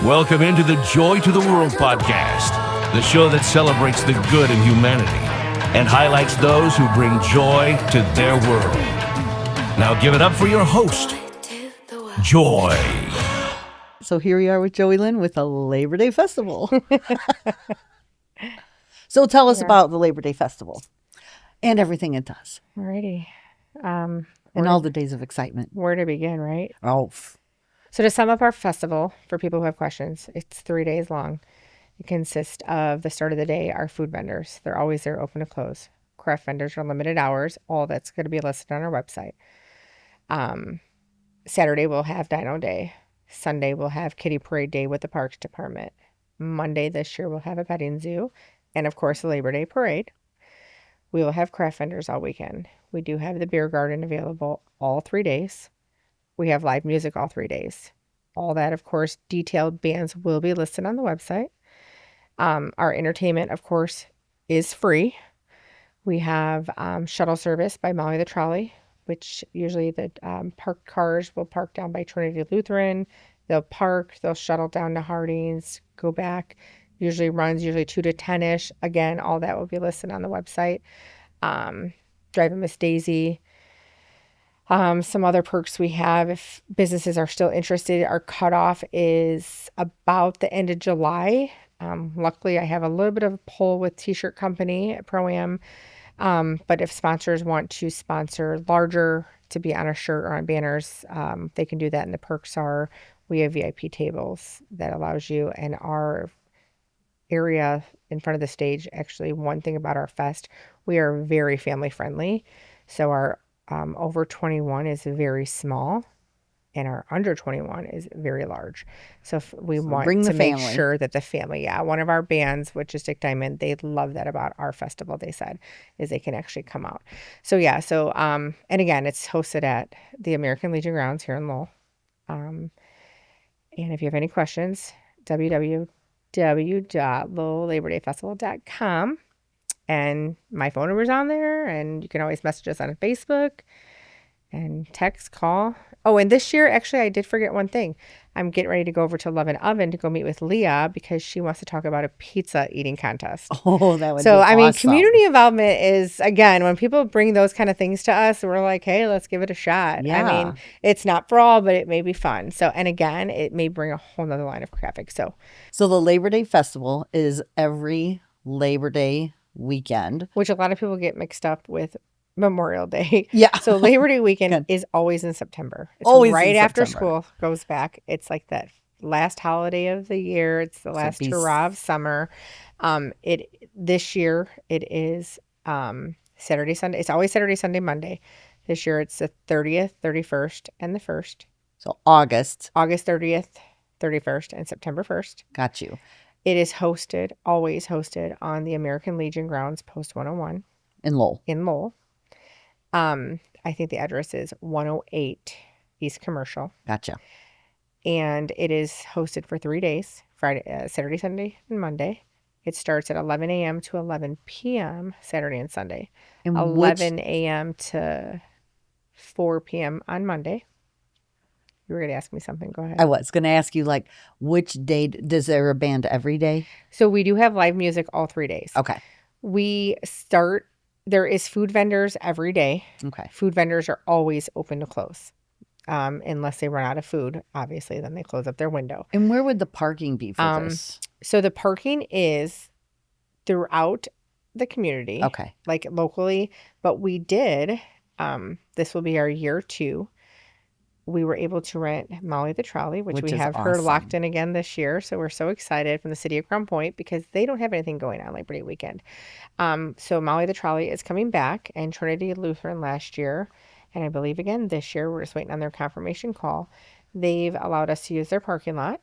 Welcome into the Joy to the World podcast, the show that celebrates the good in humanity and highlights those who bring joy to their world. Now give it up for your host, Joy. So here we are with Joeilynn with the Labor Day Festival. So tell us about the Labor Day Festival and everything it does. Alrighty. And all the days of excitement. Where to begin, right? Oh. So to sum up our festival, for people who have questions, it's 3 days long. It consists of the start of the day, our food vendors. They're always there, open to close. Craft vendors are limited hours. All that's going to be listed on our website. Saturday, we'll have Dino Day. Sunday, we'll have Kitty Parade Day with the Parks Department. Monday this year, we'll have a petting zoo. And, of course, the Labor Day Parade. We will have craft vendors all weekend. We do have the beer garden available all 3 days. We have live music all 3 days. All that, of course, detailed bands will be listed on the website. Our entertainment, of course, is free. We have shuttle service by Molly the Trolley, which usually the parked cars will park down by Trinity Lutheran. They'll park, they'll shuttle down to Harding's, go back. Usually runs 2 to 10-ish. Again, all that will be listed on the website. Driving Miss Daisy. Some other perks we have, if businesses are still interested, our cutoff is about the end of July. Luckily, I have a little bit of a pull with T-shirt company at Pro-Am. But if sponsors want to sponsor larger to be on a shirt or on banners, they can do that. And the perks are we have VIP tables that allows you, and our area in front of the stage. Actually, one thing about our fest, we are very family friendly. So our over 21 is very small and our under 21 is very large. So if we want to make sure that the family, one of our bands, which is Dick Diamond, they love that about our festival, they said, is they can actually come out. So and again, it's hosted at the American Legion grounds here in Lowell. And if you have any questions, www.lowellabordayfestival.com. And my phone number's on there, and you can always message us on Facebook and text, call. Oh, and this year, actually, I did forget one thing. I'm getting ready to go over to Love and Oven to go meet with Leah because she wants to talk about a pizza eating contest. Oh, that would be awesome. So, I mean, community involvement is, again, when people bring those kind of things to us, we're like, hey, let's give it a shot. Yeah. I mean, it's not for all, but it may be fun. So, and again, it may bring a whole nother line of traffic. So the Labor Day Festival is every Labor Day weekend, which a lot of people get mixed up with Memorial Day. Yeah. So Labor Day weekend is always in September. It's always right in after September. School goes back. It's like that last holiday of the year. It's the last hurrah of summer. This year it is Saturday, Sunday. It's always Saturday, Sunday, Monday. This year it's the 30th, 31st, and the 1st. So August 30th, 31st, and September 1st. Got you. It is always hosted on the American Legion grounds, Post 101. In Lowell. I think the address is 108 East Commercial. Gotcha. And it is hosted for 3 days, Friday, Saturday, Sunday, and Monday. It starts at 11 a.m. to 11 p.m. Saturday and Sunday. And 11 a.m. to 4 p.m. on Monday. You were going to ask me something. Go ahead. I was going to ask you, like, which day, does there a band every day? So we do have live music all 3 days. Okay. There is food vendors every day. Okay. Food vendors are always open to close. Unless they run out of food, obviously, then they close up their window. And where would the parking be for this? So the parking is throughout the community. Okay. Like locally. But we did, this will be our year 2. We were able to rent Molly the Trolley, which we have her locked in again this year. So we're so excited from the city of Crown Point because they don't have anything going on Labor Day weekend. So Molly the Trolley is coming back, and Trinity Lutheran last year, and I believe again this year. We're just waiting on their confirmation call. They've allowed us to use their parking lot.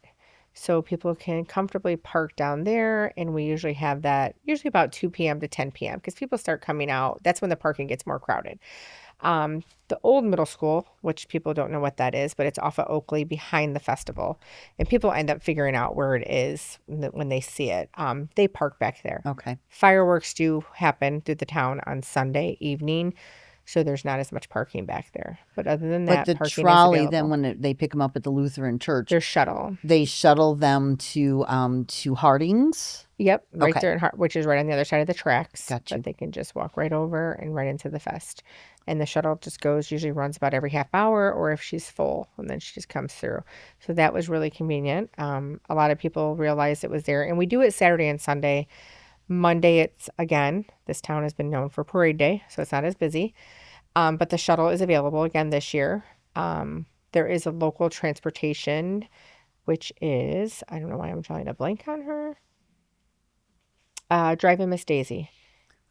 So people can comfortably park down there, and we usually have that about 2 p.m. to 10 p.m. because people start coming out. That's when the parking gets more crowded. The old middle school, which people don't know what that is, but it's off of Oakley behind the festival. And people end up figuring out where it is when they see it. They park back there. Okay. Fireworks do happen through the town on Sunday evening. so there's not as much parking back there. But other than But that, the parking is trolley, available. then when they pick them up at the Lutheran church, There's shuttle. they shuttle them to Harding's. Yep, right Okay. there in which is right on the other side of the tracks. Got you. But they can just walk right over and right into the fest. And the shuttle just usually runs about every half hour, or if she's full, and then she just comes through. So that was really convenient. A lot of people realized it was there. And we do it Saturday and Sunday. Monday, this town has been known for parade day, so it's not as busy. But the shuttle is available again this year. There is a local transportation, which is, I don't know why I'm drawing a blank on her. Driving Miss Daisy.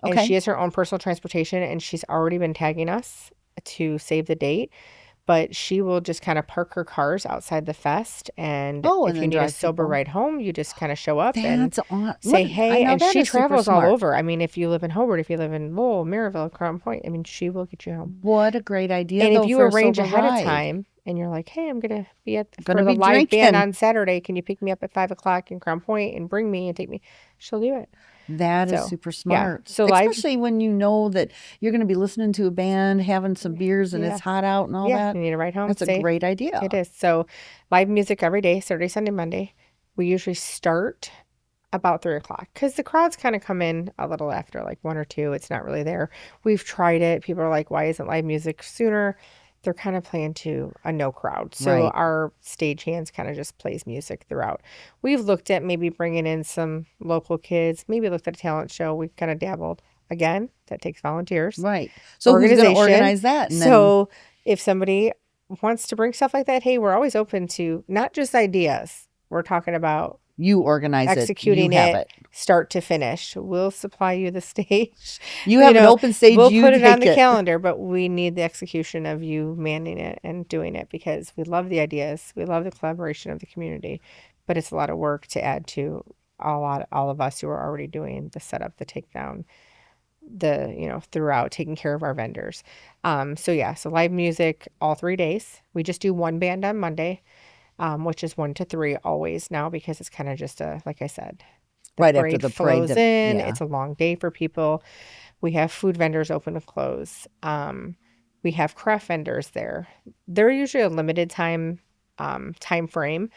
And Okay. she has her own personal transportation, and she's already been tagging us to save the date. But she will just kind of park her cars outside the fest. And Oh, if and you then need a drive sober people. ride home, you just kind of show up and That's on. say, I hey. know And that she is super travels all smart. over. I mean, if you live in Hobart, if you live in Lowell, Maryville, Crown Point, I mean, she will get you home. What a great idea, And though, if you for a arrange sober ahead ride. of time and you're like, hey, I'm going to be for Gonna the be live band drinking. on Saturday, can you pick me up at 5 o'clock in Crown Point and bring me and take me? She'll do it. That is So, super yeah. smart. So live, Especially when you know that you're going to be listening to a band, having some beers, and yeah. it's hot out and all Yeah, that. you need a ride home. That's a Safe. great idea. It is. So live music every day, Saturday, Sunday, Monday. We usually start about 3 o'clock because the crowds kind of come in a little after, like 1 or 2. It's not really there. We've tried it. People are like, why isn't live music sooner? They're kind of playing to a no crowd. So Right. our stagehands kind of just plays music throughout. We've looked at maybe bringing in some local kids, maybe looked at a talent show. We've kind of dabbled. Again, that takes volunteers. Right. So who's going to organize that? And So if somebody wants to bring stuff like that, hey, we're always open to not just ideas. We're talking about you organize executing it. You have it start to finish. We'll supply you the stage. You have an open stage. We'll you put it on take the calendar, but we need the execution of you manning it and doing it because we love the ideas. We love the collaboration of the community, but it's a lot of work to add to all of us who are already doing the setup, the takedown, throughout taking care of our vendors. So live music all 3 days. We just do one band on Monday, which is 1 to 3 always now because it's kind of just like I said, right after the parade flows in. It's a long day for people. We have food vendors open and close. We have craft vendors there. They're usually a limited time frame.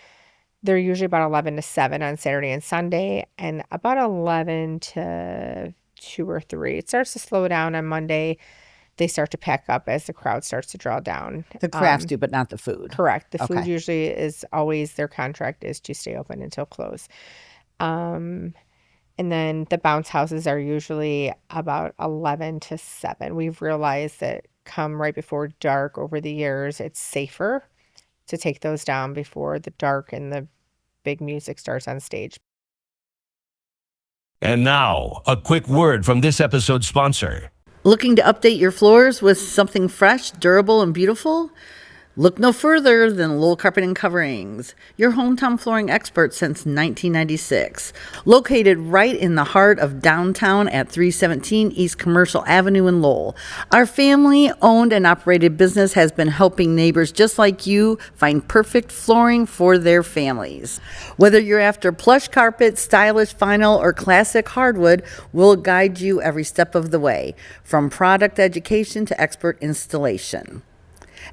They're usually about 11 to 7 on Saturday and Sunday, and about 11 to 2 or 3. It starts to slow down on Monday. They start to pack up as the crowd starts to draw down. The crafts do, but not the food. Correct. The food Okay. usually is always their contract is to stay open until close. And then the bounce houses are usually about 11 to 7. We've realized that come right before dark over the years, it's safer to take those down before the dark and the big music starts on stage. And now, a quick word from this episode's sponsor. Looking to update your floors with something fresh, durable, and beautiful? Look no further than Lowell Carpet and Coverings, your hometown flooring expert since 1996. Located right in the heart of downtown at 317 East Commercial Avenue in Lowell. Our family-owned and operated business has been helping neighbors just like you find perfect flooring for their families. Whether you're after plush carpet, stylish vinyl, or classic hardwood, we'll guide you every step of the way, from product education to expert installation.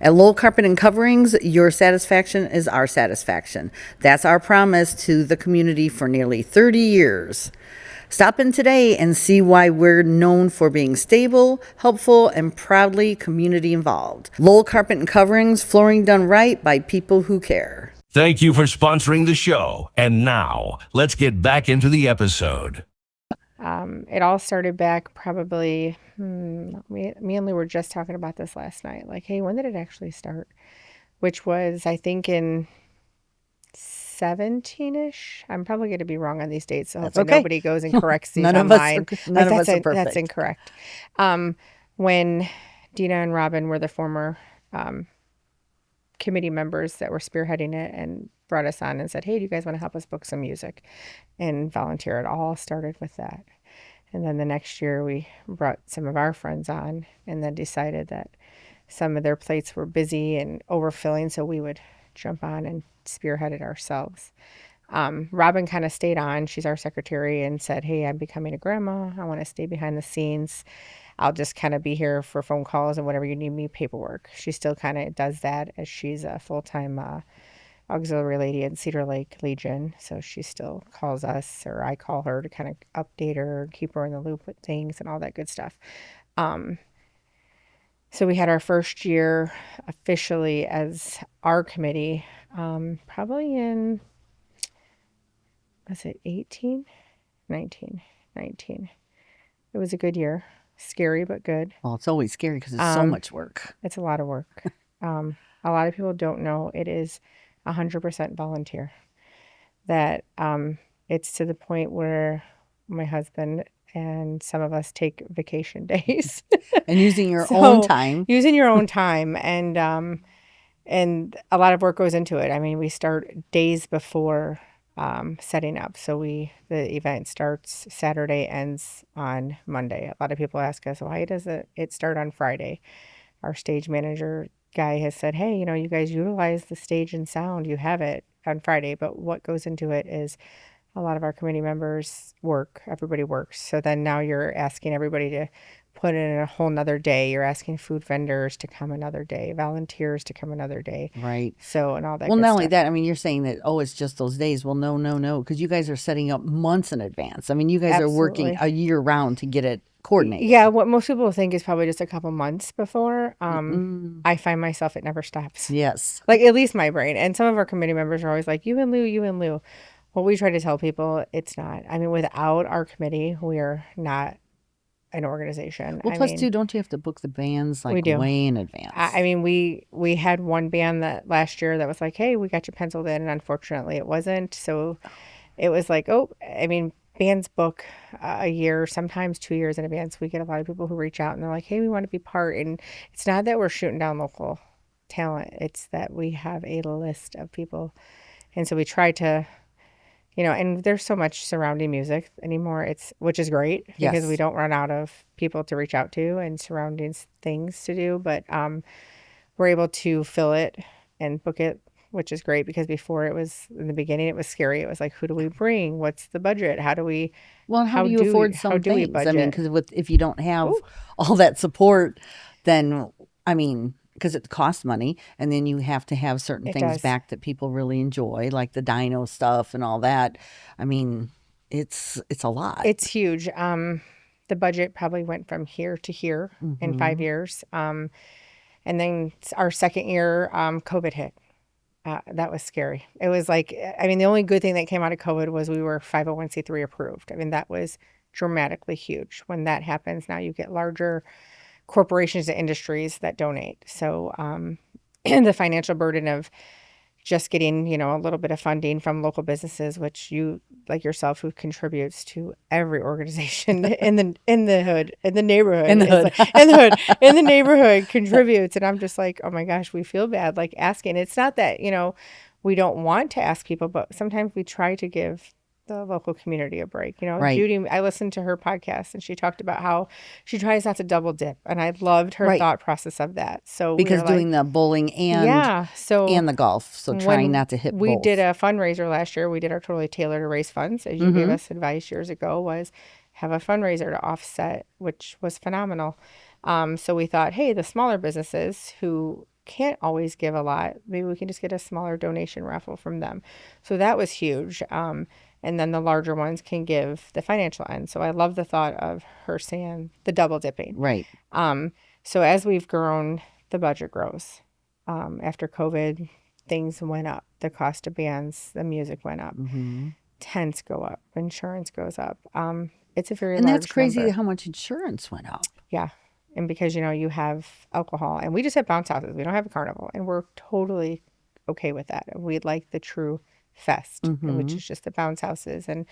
At Lowell Carpet and Coverings, your satisfaction is our satisfaction. That's our promise to the community for nearly 30 years. Stop in today and see why we're known for being stable, helpful, and proudly community involved. Lowell Carpet and Coverings, flooring done right by people who care. Thank you for sponsoring the show. And now, let's get back into the episode. It all started back probably, me and Lou were just talking about this last night. Like, hey, when did it actually start? Which was, I think, in 17-ish. I'm probably going to be wrong on these dates, so hopefully nobody goes and corrects these None of online. us are perfect. That's incorrect. When Dina and Robin were the former committee members that were spearheading it and brought us on and said, hey, do you guys want to help us book some music and volunteer? It all started with that. And then the next year we brought some of our friends on and then decided that some of their plates were busy and overfilling, so we would jump on and spearhead it ourselves. Robin kind of stayed on. She's our secretary and said, hey, I'm becoming a grandma. I want to stay behind the scenes. I'll just kind of be here for phone calls and whatever you need me paperwork. She still kind of does that as she's a full-time auxiliary lady at Cedar Lake Legion. So she still calls us, or I call her to kind of update her, keep her in the loop with things and all that good stuff. So we had our first year officially as our committee, probably in, was it 18? 19. 19. It was a good year. Scary, but good. Well, it's always scary because it's so much work. It's a lot of work. A lot of people don't know it is 100% volunteer. That it's to the point where my husband and some of us take vacation days. And using your own time. Using your own time. And a lot of work goes into it. I mean, we start days before setting up. So the event starts Saturday, ends on Monday. A lot of people ask us, why does it start on Friday? Our stage manager guy has said, hey, you guys utilize the stage and sound. You have it on Friday. But what goes into it is a lot of our committee members work. Everybody works. So then now you're asking everybody to put in a whole nother day. You're asking food vendors to come another day, volunteers to come another day. Right. So, and all that. Well, good not only stuff. that, I mean, you're saying that, oh, it's just those days. Well, no, because you guys are setting up months in advance. I mean, you guys are working a year round to get it coordinated. Yeah, what most people think is probably just a couple months before. I find myself, it never stops. Yes. Like, at least my brain. And some of our committee members are always like, you and Lou. What we try to tell people, it's not. I mean, without our committee, we are not an organization. Well, plus, too, don't you have to book the bands like way in advance? I mean, we had one band that last year that was like, hey, we got you penciled in. And unfortunately, it wasn't. So it was like, bands book a year, sometimes 2 years in advance. We get a lot of people who reach out and they're like, hey, we want to be part. And it's not that we're shooting down local talent. It's that we have a list of people. And so we try to, and there's so much surrounding music anymore. Which is great because we don't run out of people to reach out to and surrounding things to do. But we're able to fill it and book it, which is great because before in the beginning, it was scary. It was like, who do we bring? What's the budget? How do we? Well, how do you afford some things? I mean, because if you don't have all that support, then because it costs money, and then you have to have certain things back that people really enjoy, like the dino stuff and all that. I mean, it's a lot. It's huge. The budget probably went from here to here in 5 years. And then our second year, COVID hit. That was scary. It was like, the only good thing that came out of COVID was we were 501c3 approved. I mean, that was dramatically huge. When that happens, now you get larger corporations and industries that donate. So the financial burden of just getting, a little bit of funding from local businesses, which you, like yourself, who contributes to every organization in the neighborhood contributes. And I'm just like, oh my gosh, we feel bad, like asking. It's not that, we don't want to ask people, but sometimes we try to give the local community a break. Right. Judy, I listened to her podcast and she talked about how she tries not to double dip, and I loved her thought process of that. So because doing the bowling and the golf, so trying not to hit both. We did a fundraiser last year. We did our Totally Tailored to raise funds, as you gave us advice years ago, was have a fundraiser to offset, which was phenomenal. So we thought, hey, the smaller businesses who can't always give a lot, maybe we can just get a smaller donation raffle from them. So that was huge. And then the larger ones can give the financial end. So I love the thought of her saying the double dipping. Right. So as we've grown, the budget grows. After COVID, things went up. The cost of bands, the music went up. Tents go up. Insurance goes up. It's a very large number. And that's crazy number. How much insurance went up. Yeah. And because, you have alcohol. And we just have bounce houses. We don't have a carnival. And we're totally okay with that. We like the true fest, which is just the bounce houses. And,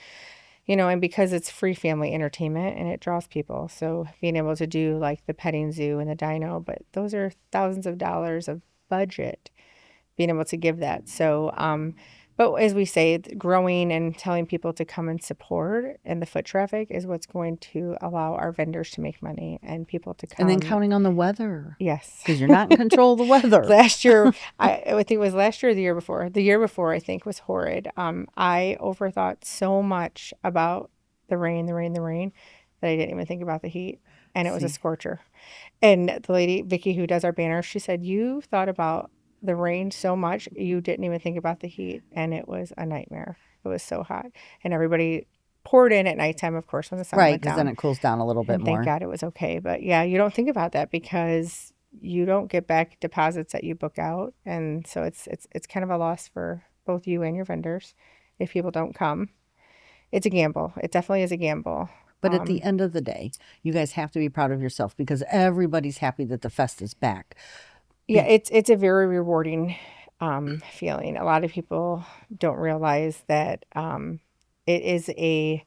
and because it's free family entertainment and it draws people. So being able to do like the petting zoo and the dino, but those are thousands of dollars of budget, being able to give that. So But as we say, growing and telling people to come and support and the foot traffic is what's going to allow our vendors to make money and people to come. And then counting on the weather. Yes. Because you're not in control of the weather. Last year, I think it was last year or the year before. The year before, I think, was horrid. I overthought so much about the rain, that I didn't even think about the heat. And it was a scorcher. And the lady, Vicky, who does our banner, she said, you thought about the rain so much, you didn't even think about the heat. And it was a nightmare. It was so hot. And everybody poured in at nighttime, of course, when the sun Right, went because down. then it cools down a little bit And more. thank God it was okay. But yeah, you don't think about that because you don't get back deposits that you book out. And so it's kind of a loss for both you and your vendors if people don't come. It's a gamble. It definitely is a gamble. But at the end of the day, you guys have to be proud of yourself because everybody's happy that the fest is back. Yeah, it's a very rewarding feeling. A lot of people don't realize that it is a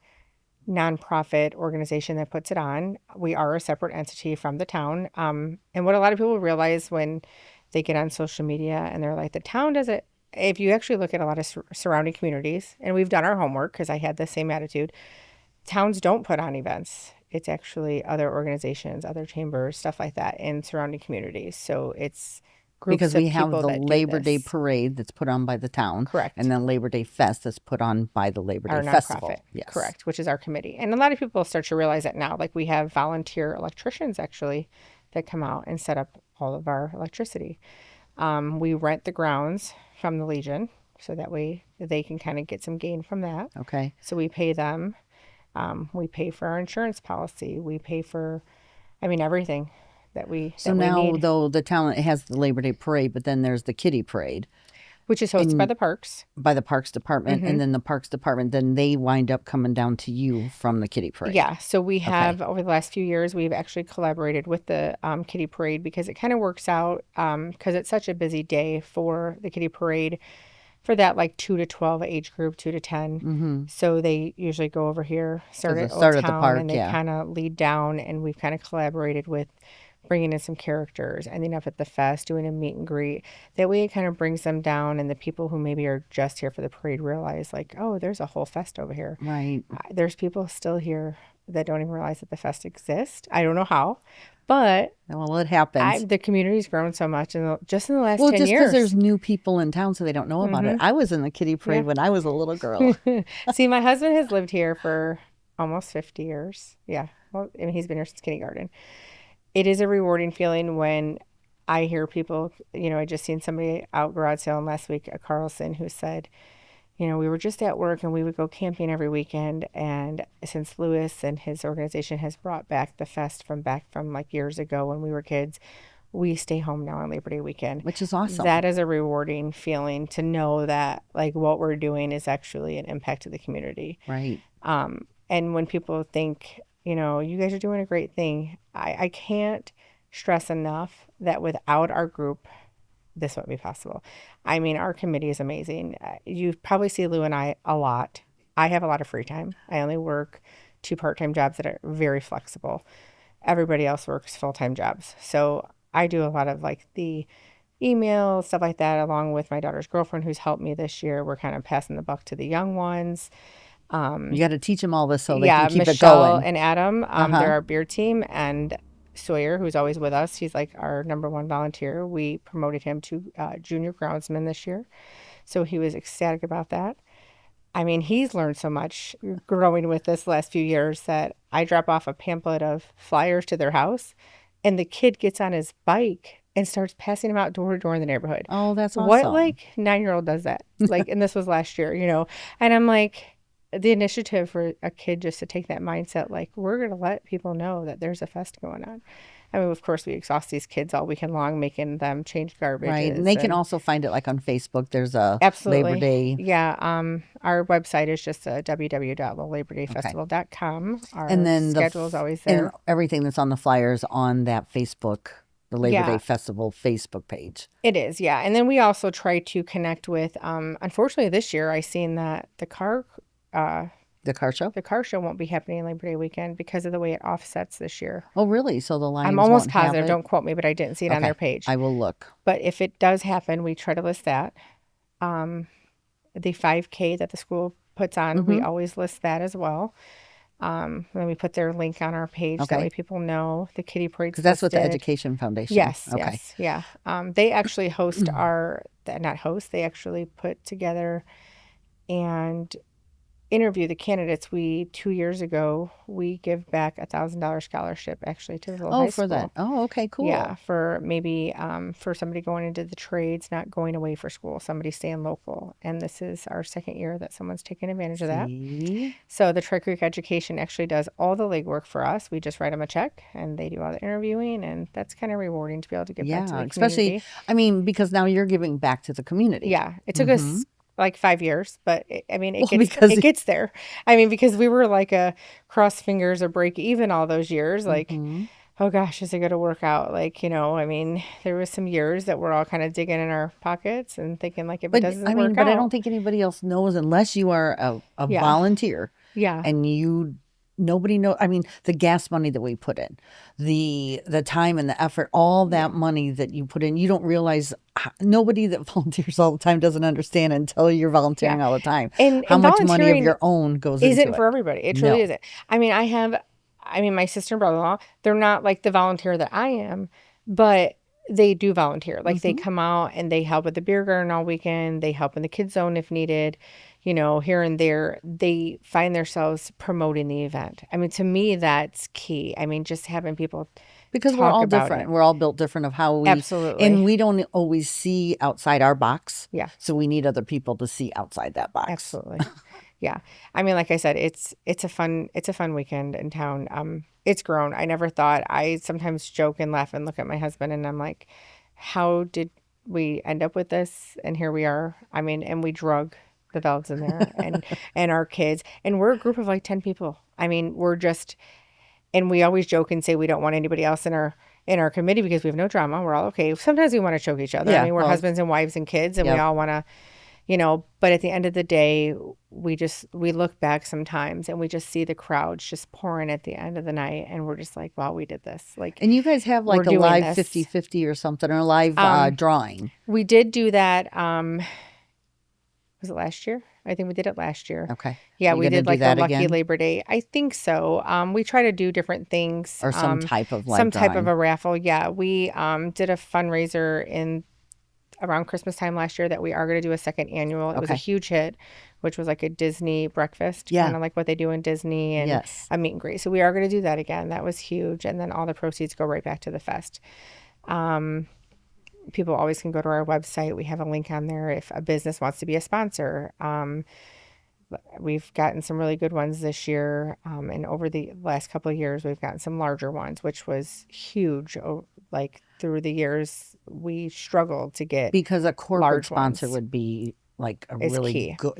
nonprofit organization that puts it on. We are a separate entity from the town. And what a lot of people realize when they get on social media and they're like, the town does it. If you actually look at a lot of surrounding communities, and we've done our homework because I had the same attitude, towns don't put on events. It's actually other organizations, other chambers, stuff like that in surrounding communities. So it's groups Because of we have people the that do Labor Day this. parade that's put on by the town. Correct. And then Labor Day Fest that's put on by the Labor Our Day nonprofit. Festival. Yes. Correct, which is our committee. And a lot of people start to realize that now. Like we have volunteer electricians actually that come out and set up all of our electricity. We rent the grounds from the Legion so that way they can kind of get some gain from that. Okay. So we pay them. We pay for our insurance policy. We pay for, everything that we So that we now, need, though, the town has the Labor Day parade, but then there's the kiddie parade which is hosted by the parks. by the Parks Department. And then the Parks Department, then they wind up coming down to you from the kiddie parade. Yeah, so we have over the last few years, we've actually collaborated with the Kitty Parade because it kind of works out because it's such a busy day for the Kitty Parade for that like 2 to 12 age group, 2 to 10. Mm-hmm. So they usually go over here, start they at start Old at the Town, park, and they yeah. kind of lead down, and we've kind of collaborated with bringing in some characters, ending up at the fest, doing a meet and greet. That way it kind of brings them down, and the people who maybe are just here for the parade realize like, oh, there's a whole fest over here. Right. There's people still here that don't even realize that the fest exists. I don't know how, but Well, it happens. the community's grown so much just in the last Well, 10 just years. because there's new people in town, so they don't know about it. I was in the kiddie parade when I was a little girl. See, my husband has lived here for almost 50 years. Yeah. Well, he's been here since kindergarten. It is a rewarding feeling when I hear people, I just seen somebody out garage sailing last week at Carlson who said, we were just at work and we would go camping every weekend. And since Lewis and his organization has brought back the fest from like years ago when we were kids, we stay home now on Labor Day weekend. Which is awesome. That is a rewarding feeling to know that like what we're doing is actually an impact to the community. Right. And when people think, you guys are doing a great thing, I can't stress enough that without our group, this wouldn't be possible. Our committee is amazing. You probably see Lou and I a lot. I have a lot of free time. I only work 2 part-time jobs that are very flexible. Everybody else works full-time jobs. So I do a lot of like the email, stuff like that, along with my daughter's girlfriend who's helped me this year. We're kind of passing the buck to the young ones. You got to teach them all this so they Yeah, can keep Michelle it going. and Adam, they're our beer team, and Sawyer, who's always with us, he's like our number 1 volunteer. We promoted him to junior groundsman this year, so he was ecstatic about that. He's learned so much growing with this last few years that I drop off a pamphlet of flyers to their house, and the kid gets on his bike and starts passing them out door to door in the neighborhood. Oh, that's awesome. What like 9-year-old does that? Like, and this was last year, and I'm like, the initiative for a kid just to take that mindset, like we're going to let people know that there's a fest going on. Of course, we exhaust these kids all weekend long, making them change garbage. Right. And they can also find it like on Facebook. There's a absolutely. Labor Day. Yeah. Our website is just www.lowlabordayfestival.com. Our And then schedule is always there. And everything that's on the flyers on that Facebook, the Labor Day Festival Facebook page. It is, yeah. And then we also try to connect with, unfortunately this year I seen that the car show? The car show won't be happening Labor Day weekend because of the way it offsets this year. Oh, really? So the Lions I'm almost won't have positive. it? Don't quote me, but I didn't see it on their page. I will look. But if it does happen, we try to list that. the 5K that the school puts on. We always list that as well. Then we put their link on our page. That Okay. way people know the Kitty Parade's Because that's what the listed. Education Foundation. Yes, Okay. yes, yeah. They actually host not host, they actually put together and interview the candidates. 2 years ago, we give back $1,000 scholarship actually to the Lowell High Oh, for School. that. Oh, okay, cool. Yeah, for maybe for somebody going into the trades, not going away for school, somebody staying local. And this is our second year that someone's taken advantage of that. See? So the Tri Creek Education actually does all the legwork for us. We just write them a check and they do all the interviewing, and that's kind of rewarding to be able to give back to Yeah, the especially, community. I mean, because now you're giving back to the community. Yeah, it took us like 5 years, but I mean, Well, because- it gets there. I mean, because we were like a cross fingers or break even all those years. Like, oh gosh, is it going to work out? Like, I mean, there was some years that we're all kind of digging in our pockets and thinking like, if it doesn't work But out. I don't think anybody else knows unless you are a Yeah. volunteer. Yeah. And nobody knows. I mean, the gas money that we put in, the time and the effort, all that money that you put in, you don't realize. Nobody that volunteers all the time doesn't understand until you're volunteering all the time. And how much money of volunteering your own goes into it. isn't for everybody. It truly No. isn't. I mean, my sister and brother-in-law, they're not like the volunteer that I am, but they do volunteer. Like they come out and they help at the beer garden all weekend. They help in the kids zone if needed, here and there. They find themselves promoting the event. I mean, to me, that's key. I mean, just having people because we're talk all about different. it. We're all built different of how we Absolutely. and we don't always see outside our box. Yeah. So we need other people to see outside that box. Absolutely. Yeah. I mean, like I said, it's a fun weekend in town. It's grown. I never thought. I sometimes joke and laugh and look at my husband and I'm like, how did we end up with this? And here we are. I mean, and we drug the valves in there and our kids, and we're a group of like 10 people. I mean, and we always joke and say we don't want anybody else in our committee because we have no drama. We're all okay. Sometimes we want to choke each other. Yeah, I mean, we're well, husbands and wives and kids, and we all want to, but at the end of the day, we look back sometimes and we just see the crowds just pouring at the end of the night. And we're just like, wow, we did this. Like, and you guys have like a doing live this. 50-50 or something, or a live drawing. We did do that. Was it last year? I think we did it last year. Okay. Yeah, You we gonna did do like a that Lucky again? Labor Day. I think so. We try to do different things. Or some type of live some type drawing. of a raffle. Yeah, we did a fundraiser in around Christmas time last year that we are going to do a second annual. It was a Okay. huge hit, which was like a Disney breakfast, Yeah. kind of like what they do in Disney, and Yes. a meet and greet. So we are going to do that again. That was huge, and then all the proceeds go right back to the fest. People always can go to our website. We have a link on there if a business wants to be a sponsor. We've gotten some really good ones this year, and over the last couple of years, we've gotten some larger ones, which was huge. Like through the years, we struggled to get Because a corporate large sponsor ones. would be like a Is really key. good,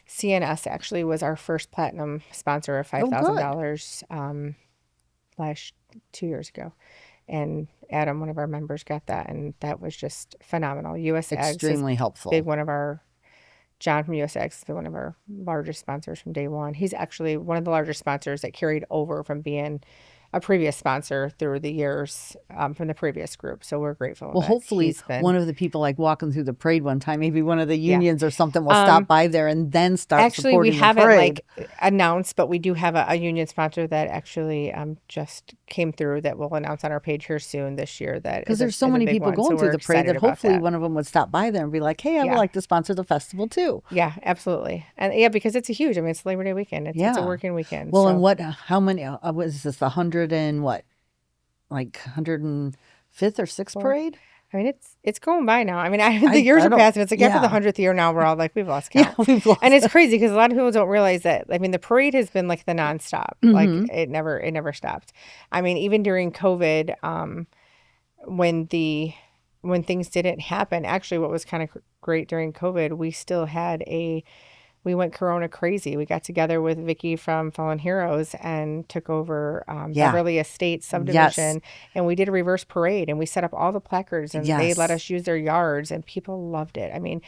CNS actually was our first platinum sponsor of $5,000 last 2 years ago. And Adam, one of our members, got that, and that was just phenomenal. US Eggs is extremely helpful. big one of our John from US Eggs is one of our largest sponsors from day one. He's actually one of the largest sponsors that carried over from being a previous sponsor through the years from the previous group. So we're grateful. Well, that hopefully he's been, one of the people like walking through the parade one time, maybe one of the unions or something will stop by there and then start actually, we supporting the haven't parade. like announced, but we do have a union sponsor that actually just came through that we'll announce on our page here soon this year. That Because is a- there's so is a many big people one. going So through we're the parade excited that about hopefully that. one of them would stop by there and be like, hey, I would Yeah. like to sponsor the festival too. Yeah, absolutely. And yeah, because it's a huge, I mean, it's Labor Day weekend. It's a Yeah. working weekend. Well, so. and how many, was this 100 and what? Like 105th or 6th parade? I mean, it's going by now. I mean, the years I are don't- passing. It's like after the yeah. 100th year now, we're all like, we've lost count. Yeah, we've lost And it's crazy because a lot of people don't realize that. I mean, the parade has been like the nonstop. Like it never stopped. I mean, even during COVID, when things didn't happen, actually, what was kind of great during COVID, we still had we went Corona crazy. We got together with Vicky from Fallen Heroes and took over Beverly Estates subdivision, and we did a reverse parade, and we set up all the placards, and they let us use their yards, and people loved it. I mean,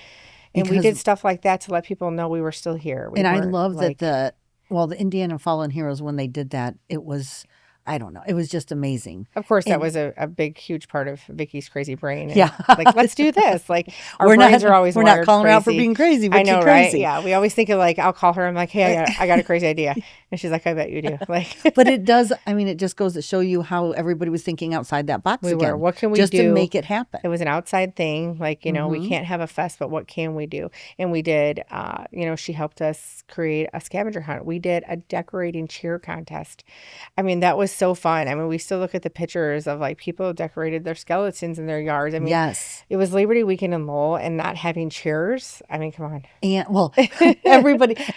and we did stuff like that to let people know we were still here. And I love that the Indiana Fallen Heroes, when they did that, it was I don't know. It was just amazing. Of course, that And- was a big, huge part of Vicky's crazy brain. And Yeah. like, let's do this. Like, our We're brains not- are always we're not wired calling her out for crazy. being crazy, but I know, she's right? crazy. Yeah. We always think of like, I'll call her. I'm like, hey, I got a crazy idea. And she's like, I bet you do. Like, But it does. I mean, it just goes to show you how everybody was thinking outside that box we again. were. What can we just do to make it happen? It was an outside thing. Like, we Mm-hmm. can't have a fest, but what can we do? And we did, she helped us create a scavenger hunt. We did a decorating cheer contest. I mean, that was so fun. I mean, we still look at the pictures of like people decorated their skeletons in their yards. I mean, Yes. it was Labor Day weekend in Lowell and not having cheers. I mean, come on. And well,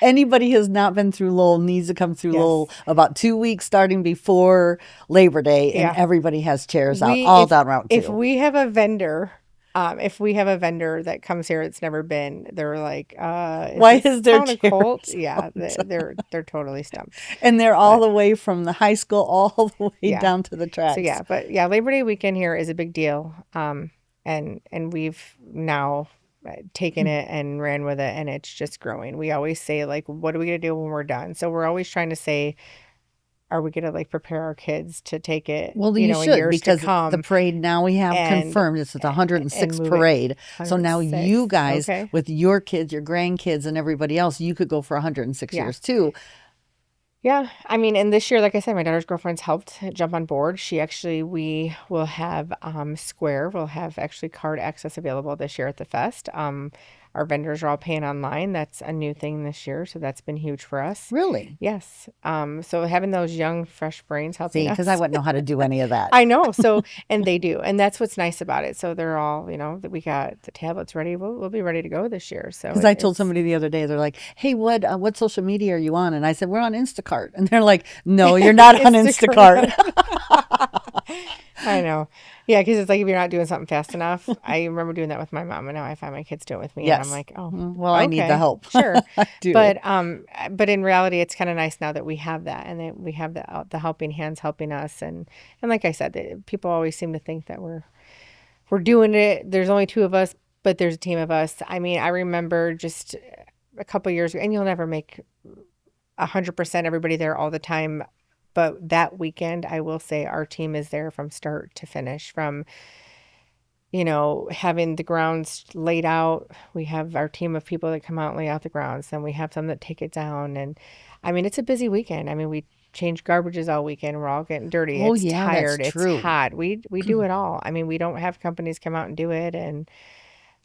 anybody has not been through Lowell needs to come through Yes. Lowell about 2 weeks starting before Labor Day, and Yeah. everybody has chairs out We- all if- down Route 2. If we have a vendor, that comes here that's never been, they're like, Why this is there town a cult? chairs Yeah, they're totally stumped. And they're all the way from the high school all the way Yeah. down to the tracks. So yeah, but yeah, Labor Day weekend here is a big deal. And we've now taken it and ran with it, and it's just growing. We always say like, what are we gonna do when we're done? So we're always trying to say, are we gonna like prepare our kids to take it? Well, in you should, years because to come. the parade now we have and- confirmed it's the 106th and move it. parade. So now 106. you guys, Okay. with your kids, your grandkids, and everybody else, you could go for 106 Yeah. years too. Yeah, I mean, and this year, like I said, my daughter's girlfriends helped jump on board. We will have Square, we'll have actually card access available this year at the fest. Our vendors are all paying online. That's a new thing this year, so that's been huge for us. Really? Yes. So having those young, fresh brains helping See, us. because I wouldn't know how to do any of that. I know. So, and they do, and that's what's nice about it. So they're all, that we got the tablets ready. We'll be ready to go this year. So Because I told somebody the other day, they're like, "Hey, what social media are you on?" And I said, "We're on Instacart." And they're like, "No, you're not on Instacart." I know. Yeah, because it's like if you're not doing something fast enough. I remember doing that with my mom, and now I find my kids do it with me. Yes. And I'm like, oh, Well, I need the okay, help. Sure. I do. But in reality, it's kind of nice now that we have that, and that we have the helping hands helping us. And like I said, people always seem to think that we're doing it. There's only two of us, but there's a team of us. I mean, I remember just a couple years ago, and you'll never make 100% everybody there all the time. But that weekend, I will say our team is there from start to finish, from, having the grounds laid out. We have our team of people that come out and lay out the grounds. Then we have some that take it down. And I mean, it's a busy weekend. I mean, we change garbages all weekend. We're all getting dirty. Oh, It's yeah, that's tired. true. It's hot. We do it all. I mean, we don't have companies come out and do it. And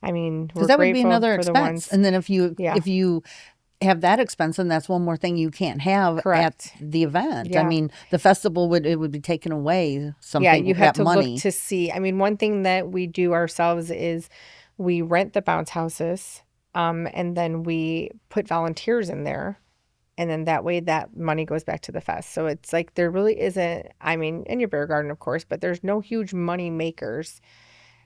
I mean, we're Because that would be grateful another for the expense. ones. And then if you Yeah. have that expense, and that's one more thing you can't have Correct. at the event. Yeah. I mean, the festival would be taken away. Something Yeah, you have that to money. look to see. I mean, one thing that we do ourselves is we rent the bounce houses, and then we put volunteers in there, and then that way that money goes back to the fest. So it's like there really isn't. I mean, in your beer garden, of course, but there's no huge money makers.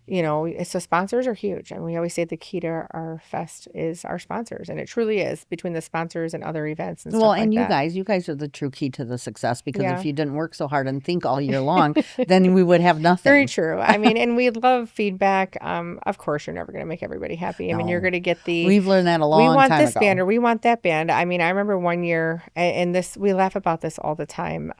So sponsors are huge. And we always say the key to our fest is our sponsors. And it truly is, between the sponsors and other events and stuff Well, like and that. you guys are the true key to the success, because Yeah. if you didn't work so hard and think all year long, then we would have nothing. Very true. I mean, and we love feedback. Of course, you're never going to make everybody happy. I mean, you're No. going to get We've learned that a long we want time this ago. band or we want that band. I mean, I remember one year, and this, we laugh about this all the time.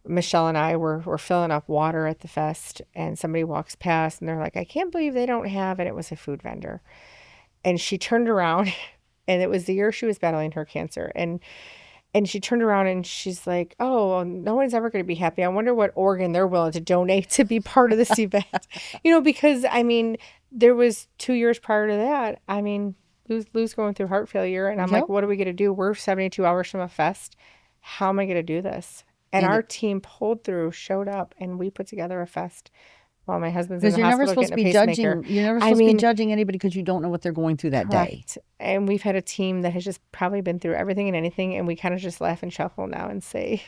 Michelle and I were filling up water at the fest, and somebody walks past and they're like, I can't believe they don't have it. It was a food vendor. And she turned around, and it was the year she was battling her cancer. And she turned around and she's like, oh, well, no one's ever going to be happy. I wonder what organ they're willing to donate to be part of this event. Because I mean, there was 2 years prior to that. I mean, Lou's going through heart failure. And I'm like, Yep. what are we going to do? We're 72 hours from a fest. How am I going to do this? And our team pulled through, showed up, and we put together a fest while my husband's in Because the you're never hospital supposed to getting be a pacemaker. judging. You're never I supposed to mean, be judging anybody because you don't know what they're going through that day. Correct. And we've had a team that has just probably been through everything and anything, and we kind of just laugh and chuckle now and say,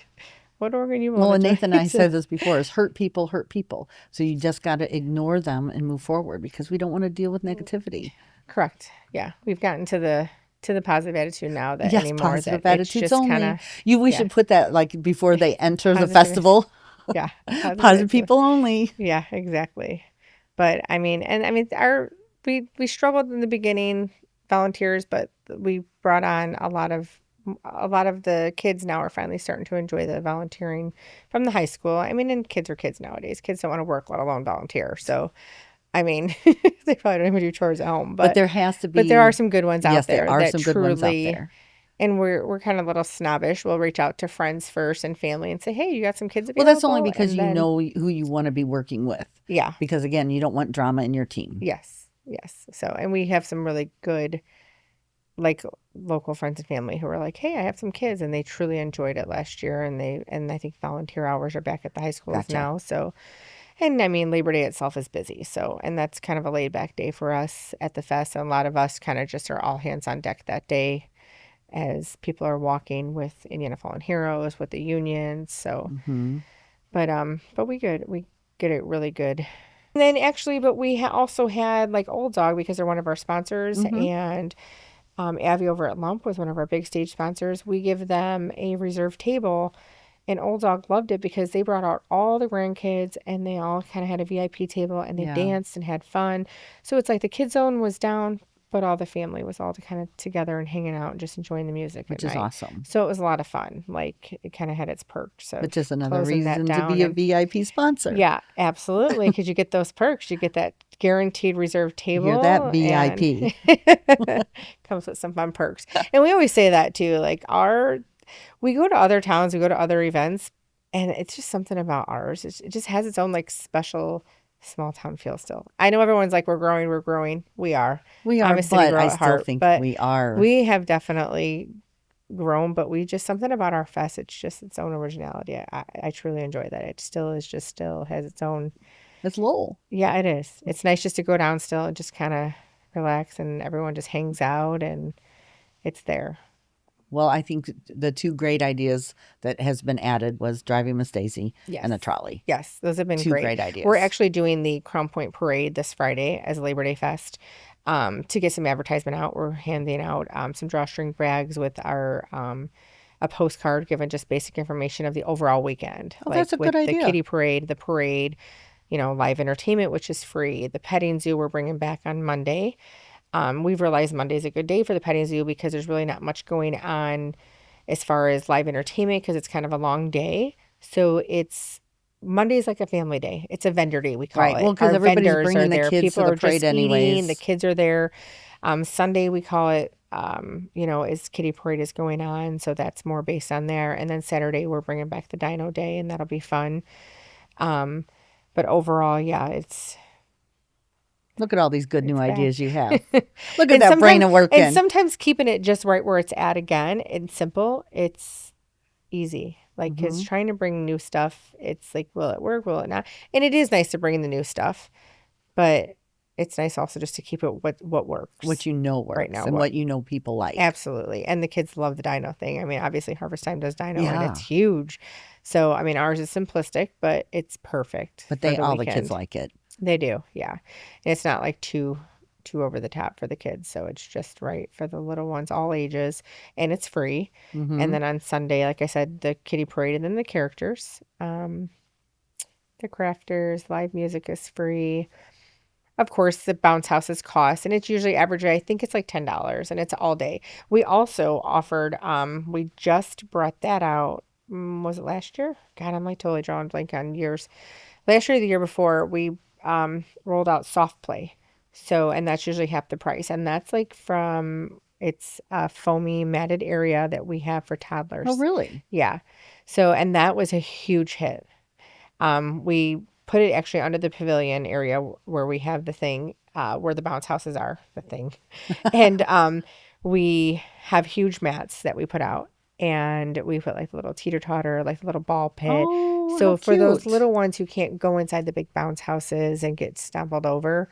what organ you want Well, to and Nathan and I donate to?" said this before: is hurt people hurt people. So you just got to ignore them and move forward, because we don't want to deal with negativity. Correct. Yeah. We've gotten to the positive attitude now that Yes, anymore positive that it's attitudes just only. kinda, We should put that like before they enter the Positivity. festival. yeah. Positive attitude. people only. Yeah, exactly. But I mean, we struggled in the beginning, volunteers, but we brought on a lot of a lot of the kids now are finally starting to enjoy the volunteering from the high school. I mean, and kids are kids nowadays. Kids don't want to work, let alone volunteer. So, I mean, they probably don't even do chores at home. But there has to be. But there are some good ones out Yes, there there are that some good ones out truly. there. And we're kind of a little snobbish. We'll reach out to friends first and family and say, hey, you got some kids Well, available? that's only because And you then- know who you want to be working with. Yeah. Because again, you don't want drama in your team. Yes. So, and we have some really good, like, local friends and family who are like, hey, I have some kids, and they truly enjoyed it last year. And I think volunteer hours are back at the high schools Gotcha. now. So, and I mean, Labor Day itself is busy. So, and that's kind of a laid back day for us at the fest. And a lot of us kind of just are all hands on deck that day as people are walking with Indiana Fallen Heroes, with the unions. So, but we get it really good. And then actually, but we also had like Old Dog because they're one of our sponsors, and Abby over at Lump was one of our big stage sponsors. We give them a reserved table, and Old Dog loved it because they brought out all the grandkids and they all kind of had a VIP table and they danced and had fun. So it's like the kids zone was down, but all the family was all kind of together and hanging out and just enjoying the music, which at is night. awesome. So it was a lot of fun. Like it kind of had its perks. So Which is another closing that reason to down be a and- VIP sponsor. Yeah, absolutely. Because you get those perks. You get that guaranteed reserved table. Hear that, VIP? and- comes with some fun perks. And we always say that too. Like we go to other towns, we go to other events, and it's just something about ours. It just has its own like special small town feel still. I know everyone's like, we're growing. We are. We are, I'm a city but girl I at still heart, think but we are. We have definitely grown, but we just something about our fest. It's just its own originality. I truly enjoy that. It still has its own. It's Lowell. Yeah, it is. It's nice just to go down still and just kind of relax, and everyone just hangs out, and it's there. Well, I think the two great ideas that has been added was driving Miss Daisy and a trolley. Yes, those have been Two great. great ideas. We're actually doing the Crown Point Parade this Friday as a Labor Day Fest. To get some advertisement out, we're handing out some drawstring bags with our a postcard giving just basic information of the overall weekend. Oh, that's a with good idea. The kiddie parade, live entertainment, which is free. The petting zoo we're bringing back on Monday. We've realized Monday's a good day for the petting zoo because there's really not much going on as far as live entertainment because it's kind of a long day. So Monday's like a family day. It's a vendor day, we call it. Well, because Our everybody's vendors bringing are the there. kids People to the are parade just anyways. eating. The kids are there. Sunday we call it, as Kiddie Parade is going on. So that's more based on there. And then Saturday we're bringing back the Dino Day, and that'll be fun. But overall, yeah, it's... Look at all these good new back. ideas you have. Look at that brain of working. And sometimes keeping it just right where it's at again and simple, it's easy. Like, because trying to bring new stuff, it's like, will it work? Will it not? And it is nice to bring in the new stuff, but it's nice also just to keep it what works. What you know works right now, and what you know people like. Absolutely. And the kids love the dino thing. I mean, obviously Harvest Time does dino and Yeah. it's huge. So, I mean, ours is simplistic, but it's perfect. But for all the weekend. kids like it. They do, yeah. And it's not like too over the top for the kids, so it's just right for the little ones, all ages, and it's free. And then on Sunday, like I said, the kiddie parade and then the characters, the crafters, live music is free. Of course, the bounce houses cost, and it's usually average. I think it's like $10, and it's all day. We also offered. We just brought that out. Was it last year? God, I'm like totally drawing a blank on years. Last year, or the year before, we rolled out soft play. So, and that's usually half the price. And that's like it's a foamy matted area that we have for toddlers. Oh, really? Yeah. So, and that was a huge hit. We put it actually under the pavilion area where we have the thing, where the bounce houses are, the thing. And we have huge mats that we put out. And we put like a little teeter-totter, like a little ball pit. Oh, so how for those cute. little ones who can't go inside the big bounce houses and get stumbled over,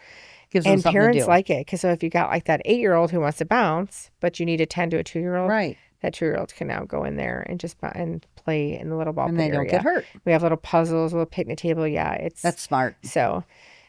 Gives them and something parents to do. like it because so if you got like that 8-year-old who wants to bounce, but you need a 10 to a 2-year-old, Right. that 2-year-old can now go in there and just and play in the little ball And pit they don't area. get hurt. We have little puzzles, a little picnic table. Yeah, That's smart. So,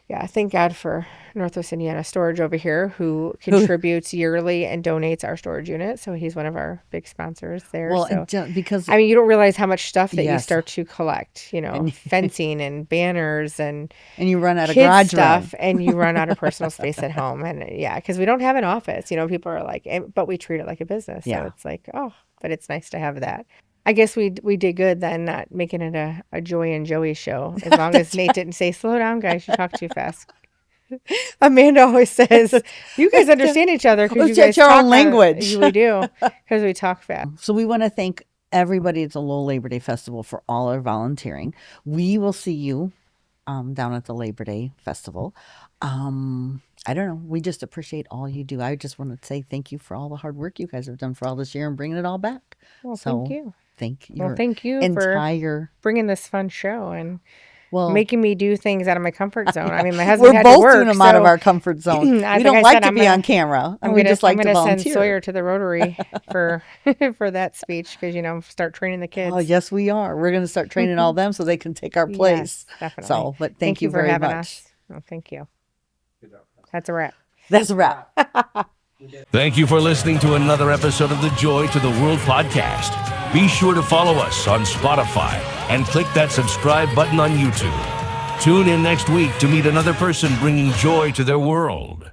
Yeah, thank God for Northwest Indiana Storage over here, who contributes yearly and donates our storage unit. So he's one of our big sponsors there. Well, So because I mean, you don't realize how much stuff that you Yes. start to collect. You know, And- fencing and banners and you run out of kids garage stuff, room. and you run out of personal space at home. And yeah, because we don't have an office. You know, people are like, but we treat it like a business. So Yeah. it's like, oh, but it's nice to have that. I guess we did good then, not making it a Joy and Joey show. As long as Nate didn't say, "Slow down, guys, you talk too fast." Amanda always says, "You guys understand each other because you It's guys your talk own language." We do because we talk fast. So we want to thank everybody at the Lowell Labor Day Festival for all our volunteering. We will see you down at the Labor Day Festival. I don't know. We just appreciate all you do. I just want to say thank you for all the hard work you guys have done for all this year and bringing it all back. Well, So thank you. Thank you. Well, thank you entire. for bringing this fun show and Well, making me do things out of my comfort zone. I mean, my husband we're had both to work, doing them out of so our comfort zone. I We think don't I like said to I'm be gonna- on camera, and I'm we gonna, just like I'm to gonna send volunteer. Sawyer to the Rotary for for that speech because start training the kids. Oh, yes, we are. We're going to start training all them so they can take our place. Yes, definitely. So, but thank you for very having much. us. Oh, thank you. That's a wrap. That's a wrap. Thank you for listening to another episode of the Joy to the World podcast. Be sure to follow us on Spotify and click that subscribe button on YouTube. Tune in next week to meet another person bringing joy to their world.